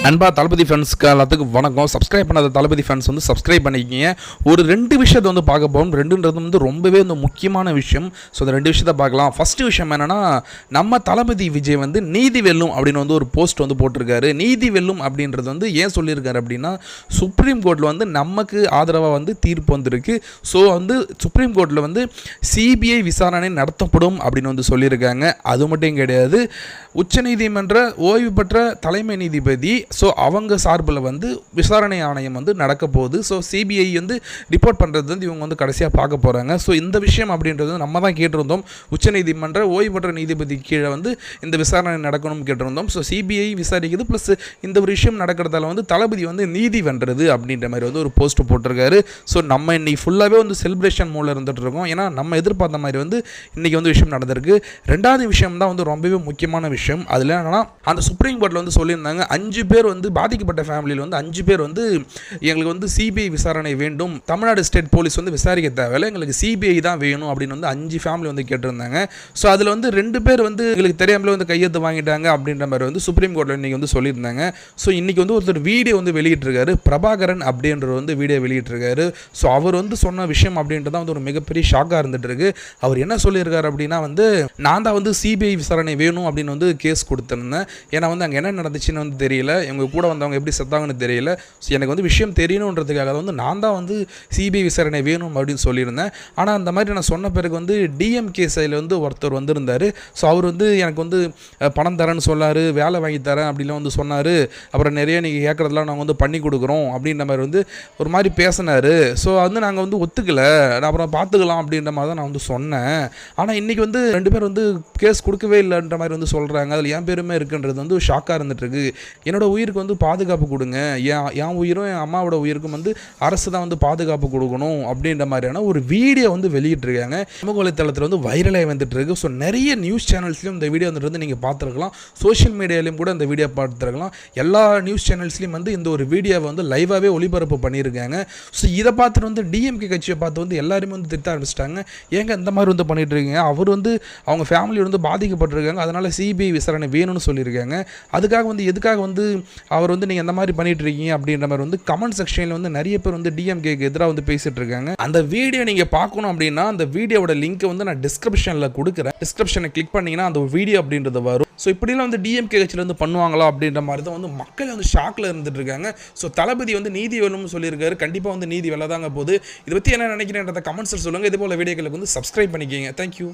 அன்பா தளபதி ஃபேன்ஸ்க்கு எல்லாத்துக்கும் வணக்கம். சப்ஸ்கிரைப் பண்ணாத தளபதி ஃபேன்ஸ் வந்து சப்ஸ்கிரைப் பண்ணிக்கிங்க. ஒரு 2 விஷயத்தை வந்து பார்க்க போகிறோம். ரெண்டுன்றது வந்து ரொம்பவே வந்து முக்கியமான விஷயம். ஸோ அந்த 2 விஷயத்தை பார்க்கலாம். ஃபஸ்ட்டு விஷயம் என்னென்னா, நம்ம தளபதி விஜய் வந்து நீதி வெல்லும் அப்படின்னு வந்து ஒரு போஸ்ட் வந்து போட்டிருக்காரு. நீதி வெல்லும் அப்படின்றது வந்து ஏன் சொல்லியிருக்காரு அப்படின்னா, சுப்ரீம் கோர்ட்டில் வந்து நமக்கு ஆதரவாக வந்து தீர்ப்பு வந்திருக்கு. ஸோ வந்து சுப்ரீம் கோர்ட்டில் வந்து சிபிஐ விசாரணை நடத்தப்படும் அப்படின்னு வந்து சொல்லியிருக்காங்க. அது மட்டும் கிடையாது, உச்சநீதிமன்ற ஓய்வு பெற்ற தலைமை நீதிபதி ஸோ அவங்க சார்பில் வந்து விசாரணை ஆணையம் வந்து நடக்க போகுது. ஸோ சிபிஐ வந்து ரிப்போர்ட் பண்ணுறது வந்து இவங்க வந்து கடைசியாக பார்க்க போகிறாங்க. ஸோ இந்த விஷயம் அப்படின்றது நம்ம தான் கேட்டிருந்தோம். உச்சநீதிமன்ற ஓய்வு பெற்ற நீதிபதி கீழே வந்து இந்த விசாரணை நடக்கணும்னு கேட்டிருந்தோம். ஸோ சிபிஐ விசாரிக்குது, ப்ளஸ் இந்த ஒரு விஷயம் நடக்கிறதால வந்து தளபதி வந்து நீதி வென்றது அப்படின்ற மாதிரி வந்து ஒரு போஸ்ட் போட்டிருக்காரு. ஸோ நம்ம இன்னைக்கு ஃபுல்லாகவே வந்து செலிப்ரேஷன் மூடில் இருந்துகிட்டு இருக்கோம். ஏன்னா நம்ம எதிர்பார்த்த மாதிரி வந்து இன்றைக்கி வந்து விஷயம் நடந்திருக்கு. 2வது விஷயம் தான் வந்து ரொம்பவே முக்கியமான விஷயம். அதில் என்னன்னா, அந்த சுப்ரீம் கோர்ட்டில் வந்து சொல்லியிருந்தாங்க 5 பேர் வந்து பாதிக்கப்பட்ட ஃபேமிலியில் வந்து 5 பேர் வந்து எங்களுக்கு வந்து சிபிஐ விசாரணை வேண்டும், தமிழ்நாடு ஸ்டேட் போலீஸ் வந்து விசாரிக்க தேவையில்லை, எங்களுக்கு சிபிஐ தான் வேணும் அப்படின்னு வந்து 5 ஃபேமிலி வந்து கேட்டிருந்தாங்க. ஸோ அதில் வந்து 2 பேர் வந்து எங்களுக்கு தெரியாமலே வந்து கையெழுத்து வாங்கிட்டாங்க அப்படின்ற மாதிரி வந்து சுப்ரீம் கோர்ட்டில் இன்றைக்கி வந்து சொல்லியிருந்தாங்க. ஸோ இன்றைக்கி வந்து ஒருத்தர் வீடியோ வந்து வெளியிட்டிருக்காரு, பிரபாகரன் அப்படின்ற வந்து வீடியோ வெளியிட்டிருக்காரு. ஸோ அவர் வந்து சொன்ன விஷயம் அப்படின்றதான் வந்து ஒரு மிகப்பெரிய ஷாக்காக இருந்துட்டு இருக்கு. அவர் என்ன சொல்லியிருக்காரு அப்படின்னா வந்து, நான் தான் வந்து சிபிஐ விசாரணை வேணும் அப்படின்னு வந்து கேஸ் கொடுத்துருந்தேன். ஏன்னா வந்து அங்கே என்ன நடந்துச்சுன்னு வந்து தெரியல, எங்கள் கூட வந்தவங்க எப்படி செத்தாங்கன்னு தெரியல. ஸோ எனக்கு வந்து விஷயம் தெரியணுன்றதுக்காக வந்து நான் தான் வந்து சிபிஐ விசாரணை வேணும் அப்படின்னு சொல்லியிருந்தேன். ஆனால் அந்த மாதிரி நான் சொன்ன பிறகு வந்து டிஎம்கே சைடில் வந்து ஒருத்தர் வந்திருந்தார். ஸோ அவர் வந்து எனக்கு வந்து பணம் தரேன்னு சொன்னார், வேலை வாங்கி தரேன் அப்படிலாம் வந்து சொன்னார். அப்புறம் நிறைய நீங்கள் கேட்குறதுலாம் நாங்கள் வந்து பண்ணி கொடுக்குறோம் அப்படின்ற மாதிரி வந்து ஒரு மாதிரி பேசினார். ஸோ வந்து நாங்கள் வந்து ஒத்துக்கலை, அப்புறம் பார்த்துக்கலாம் அப்படின்ற மாதிரி தான் நான் வந்து சொன்னேன். ஆனால் இன்றைக்கி வந்து 2 பேர் வந்து கேஸ் கொடுக்கவே இல்லைன்ற மாதிரி வந்து சொல்கிறாங்க. அதில் என் பேருமே இருக்குன்றது வந்து ஷாக்காக இருந்துகிட்ருக்கு. என்னோடய உயிருக்கு வந்து பாதுகாப்பு கொடுங்க, என் உயிரும் என் அம்மாவோட உயிருக்கும் வந்து அரசு தான் வந்து பாதுகாப்பு கொடுக்கணும் அப்படின்ற மாதிரியான ஒரு வீடியோ வந்து வெளியிட்டிருக்காங்க. சமூக வலைத்தளத்தில் வந்து வைரலாக வந்துட்டு இருக்கு. ஸோ நிறைய நியூஸ் சேனல்ஸ்லையும் இந்த வீடியோ வந்துட்டு நீங்கள் பார்த்துருக்கலாம், சோஷியல் மீடியாலையும் கூட இந்த வீடியோ பார்த்துருக்கலாம். எல்லா நியூஸ் சேனல்ஸ்லையும் வந்து இந்த ஒரு வீடியோவை வந்து லைவாகவே ஒளிபரப்பு பண்ணியிருக்காங்க. ஸோ இதை பார்த்துட்டு வந்து டிஎம்கே கட்சியை பார்த்து வந்து எல்லாருமே வந்து திட்ட ஆரம்பிச்சிட்டாங்க. ஏங்க இந்த மாதிரி வந்து பண்ணிட்டு இருக்கீங்க, அவர் வந்து அவங்க ஃபேமிலி வந்து பாதிக்கப்பட்டிருக்காங்க, அதனால் சிபிஐ விசாரணை வேணும்னு சொல்லியிருக்காங்க, அதுக்காக வந்து எதுக்காக வந்து அவர் வந்து நீங்கள் இந்த மாதிரி பண்ணிட்டு இருக்கீங்க அப்படின்ற மாதிரி வந்து கமெண்ட் செக்ஷனில் வந்து நிறைய பேர் வந்து டிஎம்கேக்கு எதிராக வந்து பேசிட்டு இருக்காங்க. அந்த வீடியோ நீங்கள் பார்க்கணும் அப்படின்னா அந்த வீடியோட லிங்க்கை வந்து நான் டிஸ்கிரிப்ஷனில் கொடுக்குறேன். டிஸ்கிரிப்ஷனை கிளிக் பண்ணிங்கன்னா அந்த வீடியோ அப்படின்றது வரும். ஸோ இப்படிலாம் வந்து டிஎம்கே கட்சியில் வந்து பண்ணுவாங்களா அப்படின்ற மாதிரி தான் வந்து மக்கள் வந்து ஷாக்கில் இருந்துட்டு இருக்காங்க. ஸோ தளபதி வந்து நீதி வேணும்னு சொல்லியிருக்காரு. கண்டிப்பாக வந்து நீதி வெல்ல தாங்க போகுது. இதை பற்றி என்ன நினைக்கிறேன்றத கமெண்ட்ஸில் சொல்லுங்கள். இதே போல் வீடியோக்களுக்கு வந்து சப்ஸ்கிரைப் பண்ணிக்கிங்க. தேங்க்யூ.